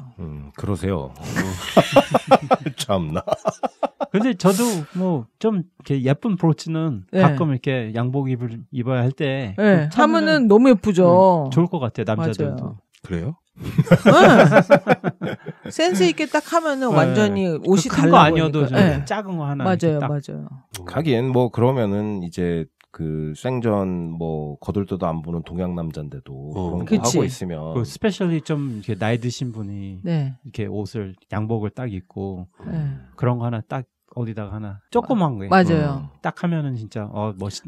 그러세요. 참나. 근데 저도 뭐 좀 이렇게 예쁜 브로치는 네. 가끔 이렇게 양복 입어야 할 때 네, 하면은 너무 예쁘죠. 좋을 것 같아요. 남자들도. 맞아요. 그래요? 네. 센스 있게 딱 하면은 완전히 옷이 큰 거 달라 아니어도 보이니까. 좀 네. 작은 거 하나 맞아요, 이렇게 딱 맞아요. 하긴 뭐 그러면은 이제 그 생전 뭐 거들떠도 안 보는 동양 남잔데도 그런 거 그치. 하고 있으면 그 스페셜리 좀 이렇게 나이 드신 분이 네. 이렇게 옷을 양복을 딱 입고 네. 그런 거 하나 딱 어디다가 하나 조그만 거 맞아요. 딱 하면은 진짜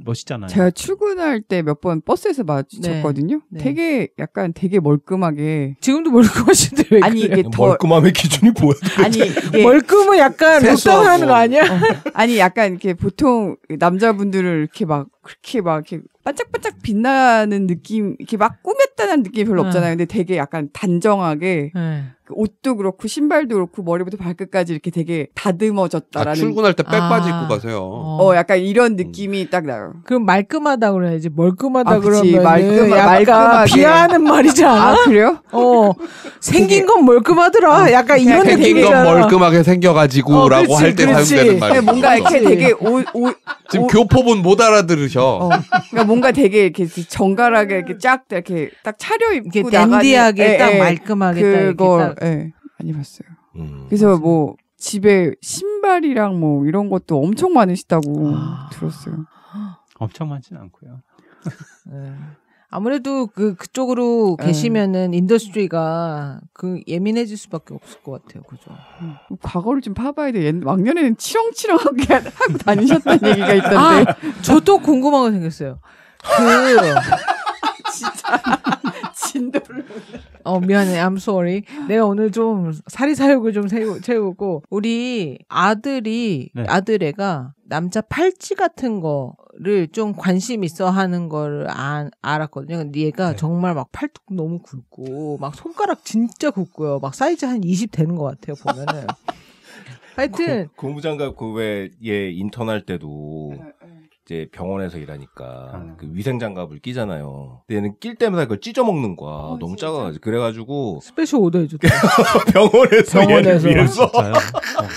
멋있잖아요. 제가 출근할 때 몇 번 버스에서 마주쳤거든요. 네. 되게 멀끔하게. 지금도 멀끔하신데 왜 아니 그래요? 이게 더 멀끔함의 기준이 뭐야? 아니 이게 멀끔은 약간 세수하고. 롯다운 하는 거 아니야? 아니 약간 이렇게 보통 남자분들을 이렇게 막 그렇게 막 이렇게 반짝반짝 빛나는 느낌, 이렇게 막 꾸몄다는 느낌이 별로 없잖아요. 근데 되게 약간 단정하게 네. 그 옷도 그렇고 신발도 그렇고 머리부터 발끝까지 이렇게 되게 다듬어졌다라는. 출근할 때 백바지 입고 가세요. 약간 이런 느낌이 딱 나요. 그럼 말끔하다 그래야지. 멀끔하다 아, 그치. 그러면 말끔하게. 약간 비하하는 말이지 않아? 아 그래요? 생긴 건 멀끔하더라. 약간 이런 생긴 건 느낌이잖아. 멀끔하게 생겨가지고라고 그렇지, 할 때 그렇지. 사용되는 말이에요. 뭔가 이렇게 되게 지금 교포분 못 알아들으셔. 그러니까 뭔가 되게 이렇게 정갈하게 이렇게 쫙 이렇게 딱 차려입고 이렇게 댄디하게 딱 말끔하게 딱 이렇게 그걸 딱. 많이 봤어요. 그래서 뭐 집에 신발이랑 뭐 이런 것도 엄청 많으시다고 들었어요. 엄청 많지는 않고요. 네. 아무래도 그쪽으로 계시면은 인더스트리가 예민해질 수밖에 없을 것 같아요. 그죠? 과거를 좀 파봐야 돼. 왕년에는 치렁치렁하게 하고 다니셨다는 얘기가 있던데. 저 또 궁금한 거 생겼어요. 진짜 진도를. 미안해. I'm sorry. 내가 오늘 좀 사리사욕을 좀 채우고 우리 아들애가 남자 팔찌 같은 거를 좀 관심 있어 하는 거를 알았거든요. 근데 얘가 정말 막 팔뚝 너무 굵고 막 손가락 진짜 굵고요. 막 사이즈 한 20 되는 것 같아요. 보면은. 하여튼 고무장갑 왜 얘 인턴할 때도 이제 병원에서 일하니까 그 위생장갑을 끼잖아요. 근데 얘는 낄 때마다 그걸 찢어 먹는 거야. 너무 작아가지고. 그래가지고 스페셜 오더 해줬다. 병원에서 얘를 위해서 진짜요?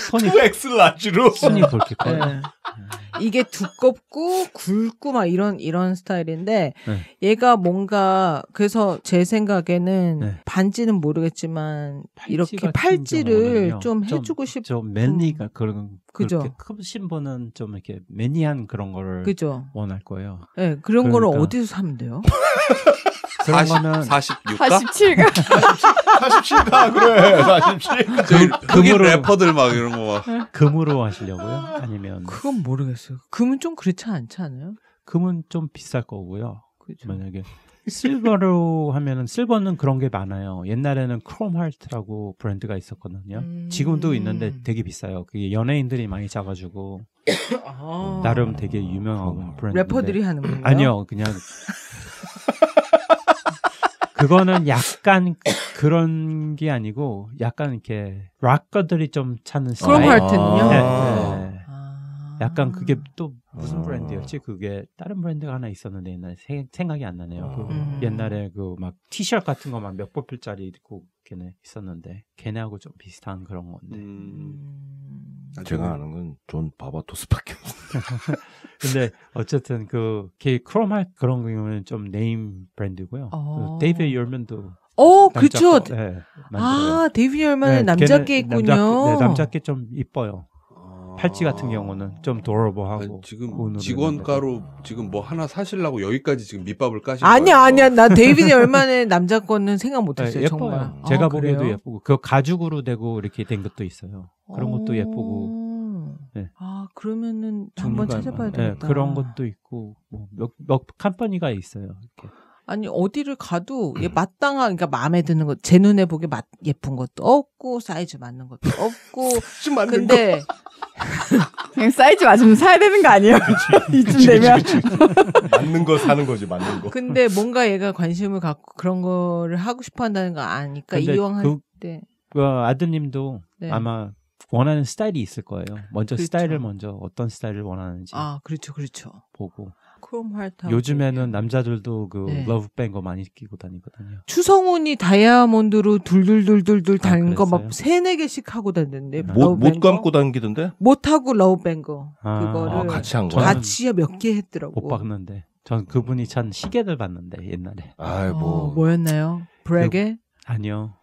손이 2X 라지로 손이 그렇게 커요. 네. 이게 두껍고 굵고 막 이런 스타일인데 얘가 뭔가 그래서 제 생각에는 반지는 모르겠지만 이렇게 팔찌를 좀 해주고 싶은 좀 매니가 그런 그죠. 그렇게 크신 분은 좀 이렇게 매니한 그런 거를 그죠. 원할 거예요. 네, 그런 그러니까. 거를 어디서 사면 돼요? 그런 거는 46가? 47가 47가 그래 47. 저희 흑인 금으로. 래퍼들 막 이런 거 막. 금으로 하시려고요? 아니면 그건 모르겠어요. 금은 좀 그렇지 않지 않아요? 금은 좀 비쌀 거고요. 그죠. 만약에 실버로 하면은 실버는 그런 게 많아요. 옛날에는 크롬 하트라고 브랜드가 있었거든요. 지금도 있는데 되게 비싸요. 그게 연예인들이 많이 사가지고 나름 되게 유명한 브랜드. 래퍼들이 하는 건가요? 아니요, 그냥 그거는 약간 그런 게 아니고 약간 이렇게 락커들이 좀 찾는 크롬 스타일. 하트는요? 네, 아. 네. 약간 그게 또 무슨 브랜드였지? 그게 다른 브랜드가 하나 있었는데 옛날에 생각이 안 나네요. 그 옛날에 그 막 티셔츠 같은 거 막 몇 보필짜리 입고 걔네 있었는데 걔네하고 좀 비슷한 그런 건데. 제가 아는 건 존 바바토스밖에 없어요. 근데 어쨌든 그 크롬할 그런 경우는 좀 네임 브랜드고요. 그 데이비드 열먼도 그렇죠. 네, 아, 데이비드 열먼은 남자께 있군요. 남자께 좀 이뻐요. 팔찌 같은 경우는 좀 도어러블하고. 지금 직원가로 지금 뭐 하나 사시려고 여기까지 지금 밑밥을 까신 거예요. 아니야. 나 데이비드 열만의 남자 거는 생각 못했어요. 네, 정말. 예뻐요. 제가 보기에도 그래요? 예쁘고 그 가죽으로 되고 이렇게 된 것도 있어요. 그런 것도 예쁘고. 네. 아, 그러면은 한번 찾아봐야 네, 되겠다. 그런 것도 있고 몇 컴퍼니가 있어요. 이렇게. 아니 어디를 가도 마땅한 그러니까 마음에 드는 것, 제 눈에 보기 예쁜 것도 없고 사이즈 맞는 것도 없고. 근데 그냥 사이즈 맞으면 사야 되는 거 아니에요? 이쯤 되면. 맞는 거 사는 거지, 맞는 거. 근데 뭔가 얘가 관심을 갖고 그런 거를 하고 싶어 한다는 거 아니까 이왕 할 때. 그 아드님도 네. 아마 원하는 스타일이 있을 거예요. 먼저 그렇죠. 스타일을 먼저 어떤 스타일을 원하는지 그렇죠. 보고. 크롬 하트. 요즘에는 남자들도 그 네. 러브뱅거 많이 끼고 다니거든요. 추성훈이 다이아몬드로 둘둘둘둘둘 달린 거 그랬어요? 막 3-4개씩 하고 다녔는데 못 감고 당기던데? 못 하고 러브뱅거 그거를 같이 한 거야? 같이 몇 개 했더라고. 못 봤는데 전 그분이 찬 시계들 봤는데 옛날에. 뭐였나요? 브레게? 아니요.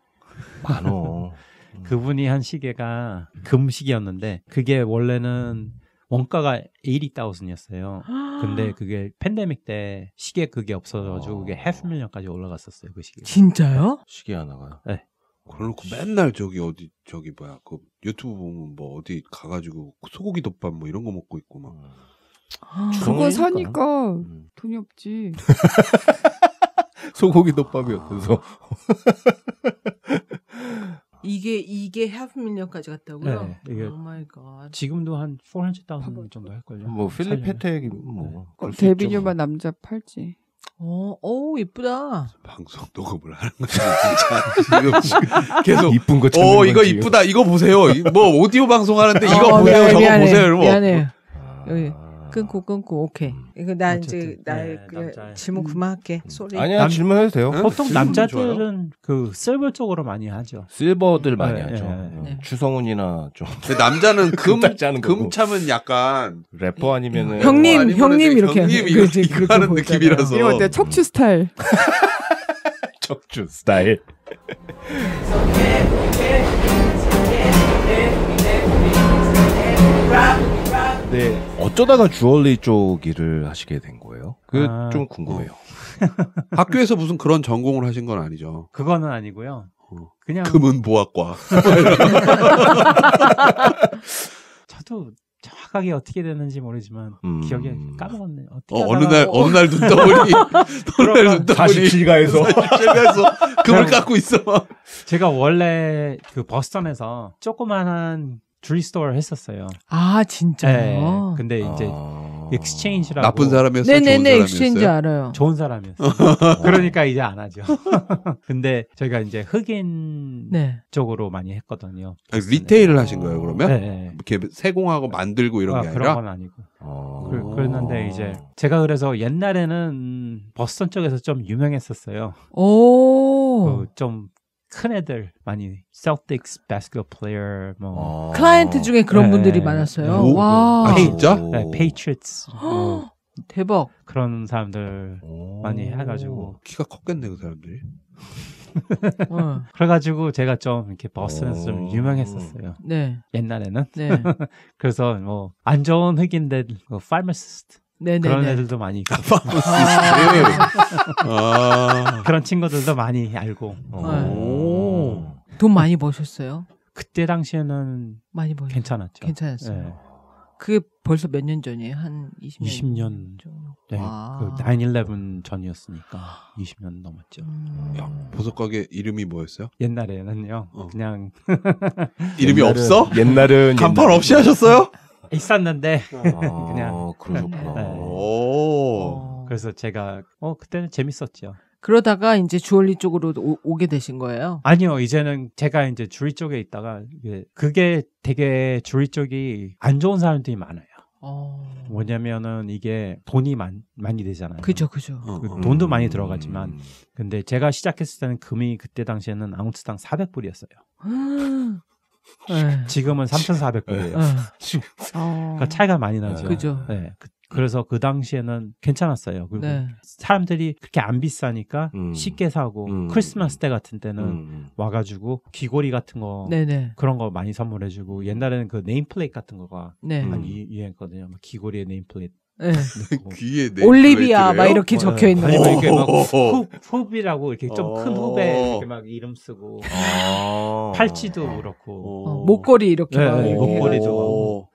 많어. 그분이 한 시계가 금시계였는데 그게 원래는 원가가 80,000이었어요. 근데 그게 팬데믹 때 시계 그게 없어져가지고 그게 $500,000까지 올라갔었어요. 그 시계. 진짜요? 시계 하나가. 네. 그래놓고 맨날 저기 그 유튜브 보면 뭐 어디 가가지고 소고기 덮밥 뭐 이런 거 먹고 있고 막. 그거 사니까 돈이 없지. 소고기 덮밥이었어서. 이게 $500,000까지 갔다고요? 네, 이게 오 마이 갓. 지금도 한 $400,000 정도 할걸요. 뭐 필립 페텍이 뭐. 데뷔뉴만 남자 팔찌. 이쁘다. 방송 녹음을 하는 거지 진짜 지금 계속 이쁜 거 이거 이쁘다 이거 보세요 뭐 오디오 방송하는데 이거 보세요 저거 미안해, 보세요 이러면 미안해. 여기 끊고 오케이. 이거 나 어쨌든, 이제 나의 네, 그 남자. 질문 그만할게. 쏘리. 아니야, 질문해도 돼요. 보통 질문 남자들은 그 실버 쪽으로 많이 하죠. 실버들 많이 네, 하죠. 네. 추성훈이나 좀 근데 남자는 딱 짜는 거고. 금참은 약간 래퍼 아니면은 형님 아니면은 이렇게 형님 하는- 이거 그렇지, 이거 그렇게 하는 보이잖아요. 느낌이라서 이거 어때? 척추 스타일. 척추 스타일. 네, 어쩌다가 주얼리 쪽 일을 하시게 된 거예요? 그 좀 궁금해요. 학교에서 무슨 그런 전공을 하신 건 아니죠. 그거는 아니고요. 그냥 금은 보학과. 저도 정확하게 어떻게 됐는지 모르지만 기억이 까먹었네. 어느 날 눈덩어리 47가에서 금을 깎고 있어. 제가 원래 그 버스턴에서 조그만한 주리스토어를 했었어요. 아 진짜요? 네. 근데 이제 엑스체인지라고 나쁜 사람이었어요. 네네네 좋은 엑스체인지 사람이었어요. 알아요. 좋은 사람이었어요. 그러니까 이제 안 하죠. 근데 저희가 이제 흑인 네. 쪽으로 많이 했거든요. 아니, 리테일을 하신 거예요, 그러면? 네. 이렇게 세공하고 만들고 이런 게 그런 아니라? 건 아니고. 그랬는데 이제 제가 그래서 옛날에는 버스턴 쪽에서 좀 유명했었어요. 오. 좀 큰 애들 많이 셀틱스 바스켓볼 플레이어 뭐 클라이언트 중에 그런 네. 분들이 많았어요. 오. 와. 아, 진짜? 네, 페이트리어츠 뭐 대박. 그런 사람들 많이 해가지고 키가 컸겠네, 그 사람들이. 그래가지고 제가 좀 이렇게 버스턴에서 좀 유명했었어요. 네. 옛날에는. 네. 그래서 뭐 안 좋은 흑인들 파마시스트 네네. 그런 애들도 많이 있고 그런 친구들도 많이 알고. 돈 많이 버셨어요? 그때 당시에는 많이 버셨어요. 괜찮았죠. 괜찮았어요. 네. 그게 벌써 몇 년 전이에요? 한 20년. 20년. 정도. 네, 와. 그 9/11 전이었으니까 20년 넘었죠. 야, 보석 가게 이름이 뭐였어요? 옛날에는요. 그냥 이름이 없어? 옛날은 간판 없이 하셨어요? 있었는데 그냥 그러셨구나. 네. 오. 그래서 제가 그때는 재밌었죠. 그러다가 이제 주얼리 쪽으로 오게 되신 거예요? 아니요, 이제는 제가 이제 주리 쪽에 있다가 그게 되게 주리 쪽이 안 좋은 사람들이 많아요. 뭐냐면은 이게 돈이 많이 되잖아요. 그죠. 돈도 많이 들어가지만, 근데 제가 시작했을 때는 금이 그때 당시에는 아운스당 400불이었어요. 지금은 3,400불이에요. 그러니까 차이가 많이 나죠. 그죠. 네. 그래서 그 당시에는 괜찮았어요. 그리고 사람들이 그렇게 안 비싸니까 쉽게 사고 크리스마스 때 같은 때는 와가지고 귀걸이 같은 거 그런 거 많이 선물해주고 옛날에는 그 네임플레이트 같은 거가 많이 유행했거든요. 귀걸이에 네임플레이트 귀에 올리비아 막 이렇게 적혀 있는 거. 아니면 이렇게 막 훅이라고 이렇게 좀 큰 훅에 이렇게 막 이름 쓰고 팔찌도 그렇고 목걸이 이렇게 막 목걸이도.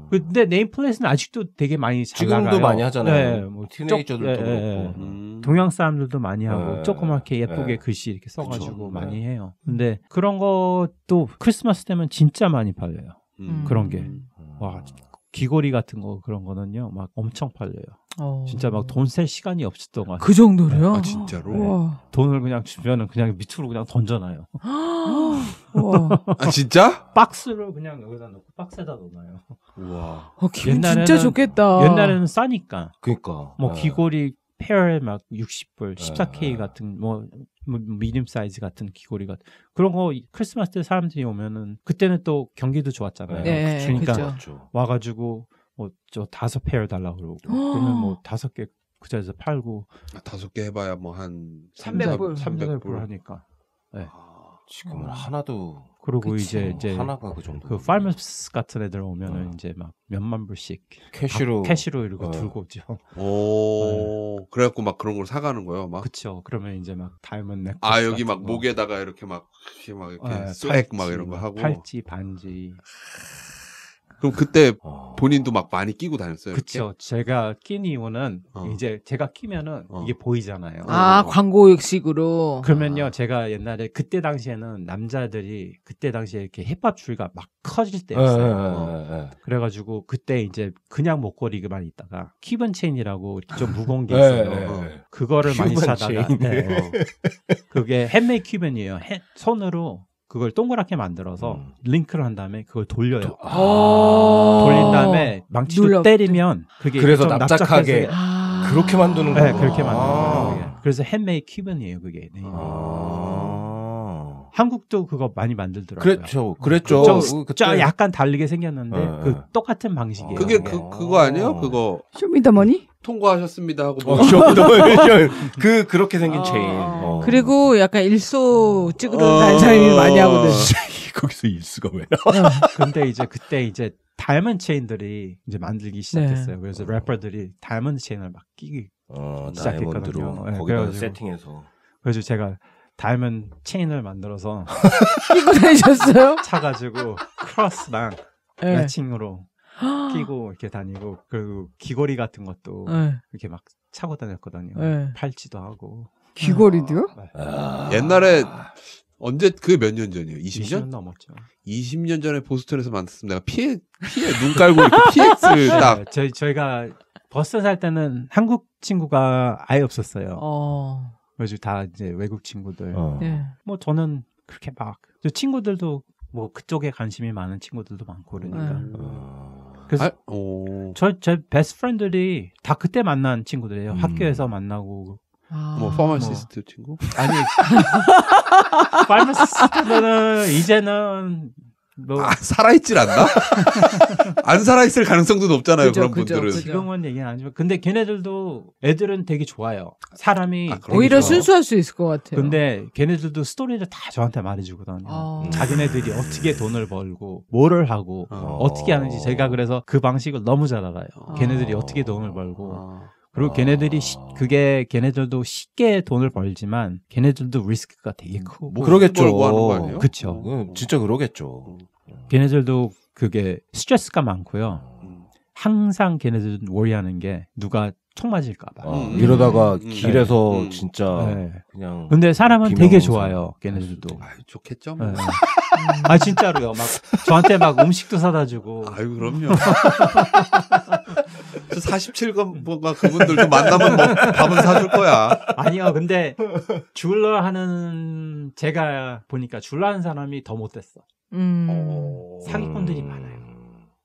근데 네임플레이트는 아직도 되게 많이 잘 나가요. 지금도 많이 하잖아요. 뭐 티네이저들도 그렇고 동양 사람들도 많이 하고 조그맣게 예쁘게 글씨 이렇게 써가지고 많이 해요. 근데 그런 것도 크리스마스 때면 진짜 많이 팔려요. 그런 게 와. 귀걸이 같은 거 그런 거는요 막 엄청 팔려요. 진짜 막 돈 쓸 시간이 없었던 것 같아요. 그 정도로요? 아 진짜로? 돈을 그냥 주면은 그냥 밑으로 그냥 던져놔요. 아 진짜? 박스를 그냥 여기다 넣고 박스에다 넣어놔요. 우와. 기분 진짜 좋겠다. 옛날에는 싸니까. 그러니까. 뭐 귀걸이 페어에 막 60불, 14K 같은 뭐 미디움 사이즈 같은 귀걸이 같은 그런 거 크리스마스 때 사람들이 오면은 그때는 또 경기도 좋았잖아요. 그러니까 그렇죠. 와가지고 뭐 저 5페어 달라고 그러고 그러면 뭐 5개 그 자리에서 팔고 5개 해봐야 뭐 한 300불 하니까. 네. 지금은 하나도 그리고 그치. 이제 하나가 그 정도. 그 파머스 같은 애들 오면은 이제 막 몇만 불씩 캐시로 이렇게 들고 오죠. 오, 그래갖고 막 그런 걸 사가는 거예요, 막. 그쵸. 그러면 이제 막 다이먼드 넥. 아 여기 막 목에다가 이렇게 스웩 막 이런 거 하고. 팔찌, 반지. 그럼 그때 본인도 막 많이 끼고 다녔어요. 그렇죠. 제가 낀 이유는 이제 제가 끼면은 이게 보이잖아요. 아 광고식으로. 그러면요, 제가 옛날에 그때 당시에는 남자들이 그때 당시에 이렇게 힙합 줄가 막 커질 때였어요. 그래가지고 그때 이제 그냥 목걸이만 있다가 큐번 체인이라고 이렇게 좀 무거운 게 있어요. 그거를 많이 사다가 그게 핸메이드 큐번이에요. 손으로. 그걸 동그랗게 만들어서 링크를 한 다음에 그걸 돌려요. 돌린 다음에 망치로 때리면 그게 그래서 납작하게 그렇게 만드는 거예요. 네, 그렇게 만드는 거예요. 그래서 핸메이드 큐번이에요, 그게. 네. 한국도 그거 많이 만들더라고요. 그랬죠. 그때 약간 다르게 생겼는데 그 똑같은 방식이에요. 그게 그거 아니에요? 그거 쇼미더머니? 통과하셨습니다 하고 뭐. 그렇게 생긴 체인. 그리고 약간 일소 찍으러 다니는 사람이 많이 하거든. 거기서 일수가 왜 나와? 근데 이제 그때 이제 다이아몬드 체인들이 이제 만들기 시작했어요. 그래서 래퍼들이 다이아몬드 체인을 막 끼기 시작했거든요. 거기다 세팅해서. 그래서 제가 다이아몬드 체인을 만들어서 끼고 다니셨어요? 차가지고 크로스랑 매칭으로 끼고 이렇게 다니고 그리고 귀걸이 같은 것도 이렇게 막 차고 다녔거든요. 팔찌도 하고. 귀걸이도요? 옛날에 언제 그게 몇 년 전이에요? 20년 넘었죠. 20년 전에 보스턴에서 만났으면 내가 피해 눈 깔고 이렇게 PX를 딱. 저희가 버스턴 살 때는 한국 친구가 아예 없었어요. 그래서 다 이제 외국 친구들. 뭐 저는 그렇게 막 저 친구들도 뭐 그쪽에 관심이 많은 친구들도 많고 그러니까. 그래서 제 베스트 프렌들이 다 그때 만난 친구들이에요. 학교에서 만나고. 뭐 파마시스트 친구? 아니 파마시스트는 이제는 뭐 살아있질 않나? 안 살아있을 가능성도 높잖아요. 그런 분들은. 지금은 얘기는 아니지만 근데 걔네들도 애들은 되게 좋아요. 사람이 오히려 순수할 수 있을 것 같아요. 근데 걔네들도 스토리를 다 저한테 말해주거든요. 자기네들이 어떻게 돈을 벌고 뭐를 하고 어떻게 하는지 제가 그래서 그 방식을 너무 잘 알아요. 걔네들이 어떻게 돈을 벌고 그리고 걔네들도 쉽게 돈을 벌지만 걔네들도 리스크가 되게 크고. 뭐 그러겠죠. 그렇죠. 진짜 그러겠죠. 걔네들도 그게 스트레스가 많고요. 항상 걔네들은 워리하는 게 누가 총 맞을까봐. 이러다가 길에서 진짜 그냥. 근데 사람은 되게 좋아요. 걔네들도. 좋겠죠. 뭐. 진짜로요. 막 저한테 막 음식도 사다 주고. 아유 그럼요. 47건가 그분들도 만나면 뭐 밥은 사줄 거야. 아니요, 근데 줄러 하는 제가 보니까 줄러 하는 사람이 더 못됐어. 사기꾼들이 많아요.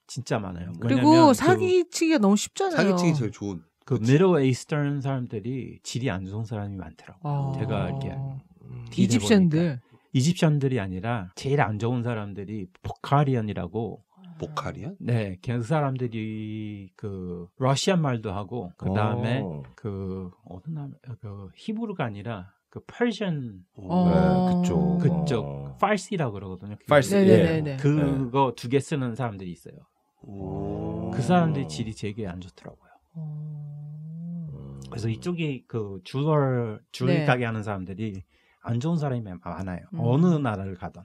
진짜 많아요. 그리고 사기치기가 너무 쉽잖아요. 사기치기 제일 좋은. 그 미들 이스턴 사람들이 질이 안 좋은 사람이 많더라고요. 제가 이렇게 이집션들이 아니라 제일 안 좋은 사람들이 보카리안이라고. 보카리안? 네, 그 사람들이 그 러시안 말도 하고 그 다음에 그 어느 나라 그 히브루가 아니라 그 퍼시안 그쪽 파르시라고 그러거든요. 파르시. 네네네. 그거 두 개 쓰는 사람들이 있어요. 그 사람들이 질이 되게 안 좋더라고요. 그래서 이쪽이 그 줄리 가게 하는 사람들이 안 좋은 사람이 많아요. 어느 나라를 가든.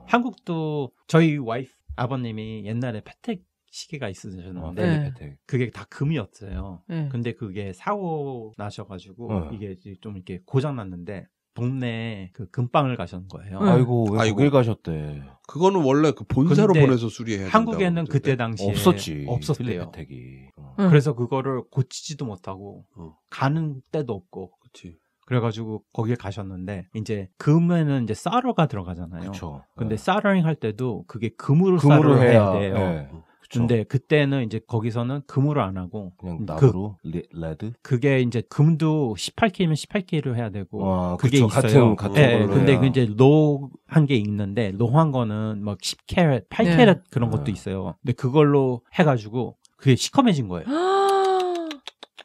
한국도 저희 와이프 아버님이 옛날에 패텍 시계가 있으셨는데 그게 다 금이었어요. 근데 그게 사고 나셔가지고 이게 좀 이렇게 고장 났는데 동네에 그 금방을 가신 거예요. 아이고 왜 거길 가셨대? 그거는 원래 그 본사로 보내서 수리해야 한국에는 된다고 그때 당시에 없었대요. 그래서 그거를 고치지도 못하고 가는 데도 없고. 그렇지. 그래가지고 거기에 가셨는데 이제 금에는 이제 쌀어가 들어가잖아요. 그쵸. 근데 쌀어링 할 때도 그게 금으로 쌀어를 해야 돼요. 네. 근데 그때는 이제 거기서는 금으로 안 하고 그냥 나무로 레드. 그게 이제 금도 18K면 18K로 해야 되고 그게 그쵸. 있어요. 같은 네, 근데 그 이제 로한 게 있는데 로한 거는 막 10캐럿, 8캐럿 그런 것도 있어요. 근데 그걸로 해가지고 그게 시커매진 거예요.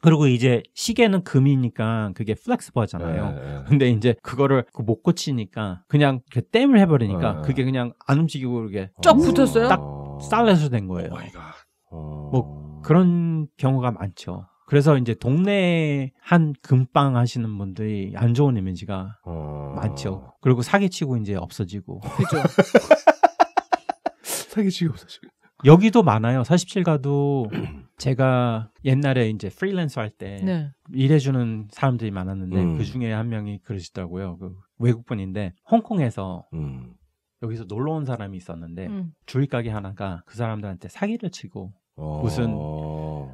그리고 이제 시계는 금이니까 그게 플렉스버잖아요. 근데 이제 그거를 못 고치니까 그냥 땜을 해버리니까 그게 그냥 안 움직이고 이렇게 쫙 붙었어요? 딱 살레서 된 거예요. 뭐 그런 경우가 많죠. 그래서 이제 동네에 한 금빵 하시는 분들이 안 좋은 이미지가 많죠. 그리고 사기치고 이제 없어지고. 그죠. 사기치고 없어지고. 여기도 많아요. 47가도 제가 옛날에 이제 프리랜서 할 때 일해주는 사람들이 많았는데 그 중에 한 명이 그러시더라고요. 그 외국분인데 홍콩에서 여기서 놀러 온 사람이 있었는데 주일 가게 하나가 그 사람들한테 사기를 치고 무슨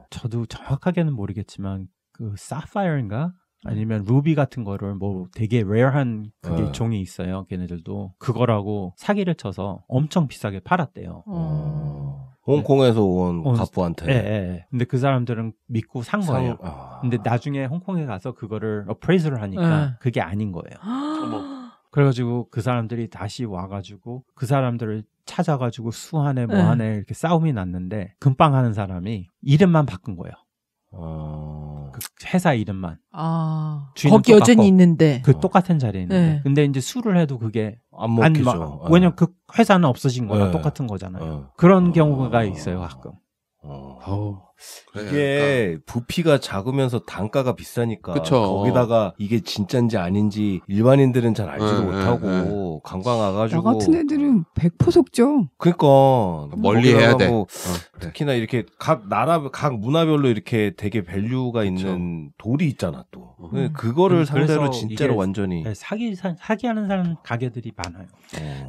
저도 정확하게는 모르겠지만 그 사파이어인가 아니면 루비 같은 거를 뭐 되게 레어한 그게 종이 있어요. 걔네들도 그거라고 사기를 쳐서 엄청 비싸게 팔았대요. 홍콩에서 온 가부한테. 네. 근데 그 사람들은 믿고 산 거예요. 근데 나중에 홍콩에 가서 그거를 어프레이즈를 하니까 그게 아닌 거예요. 그래가지고 그 사람들이 다시 와가지고 그 사람들을 찾아가지고 수하네 뭐하네 이렇게 싸움이 났는데 금빵 하는 사람이 이름만 바꾼 거예요. 그 회사 이름만. 거기 여전히 있는데. 그 똑같은 자리에 있는데. 근데 이제 술을 해도 그게 안 먹히죠. 왜냐면 그 회사는 없어진 거랑 똑같은 거잖아요. 그런 경우가 있어요, 가끔. 이게 부피가 작으면서 단가가 비싸니까 거기다가 이게 진짜인지 아닌지 일반인들은 잘 알지도 못하고 관광 와가지고 나 같은 애들은 100% 속죠. 그러니까 멀리 해야 돼. 특히나 이렇게 각 나라 각 문화별로 이렇게 되게 밸류가 있는 돌이 있잖아 또. 그거를 상대로 진짜로 완전히 사기하는 사람 가게들이 많아요.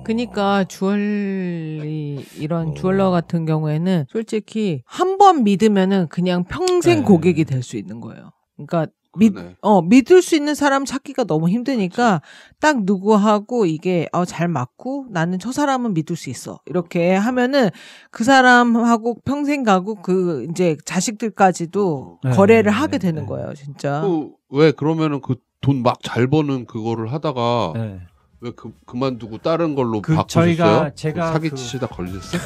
그러니까 주얼리 이런 주얼러 같은 경우에는 솔직히 한 번 믿으면은 그냥 평생 고객이 될 수 있는 거예요. 그러니까 믿을 수 있는 사람 찾기가 너무 힘드니까 딱 누구하고 이게 잘 맞고 나는 저 사람은 믿을 수 있어. 이렇게 하면은 그 사람하고 평생 가고 그 이제 자식들까지도 거래를 하게 되는 거예요, 진짜. 왜 그러면은 그 돈 막 잘 버는 그거를 하다가 왜 그만두고 다른 걸로 바꾸셨어요? 제가 사기치시다 걸렸어요?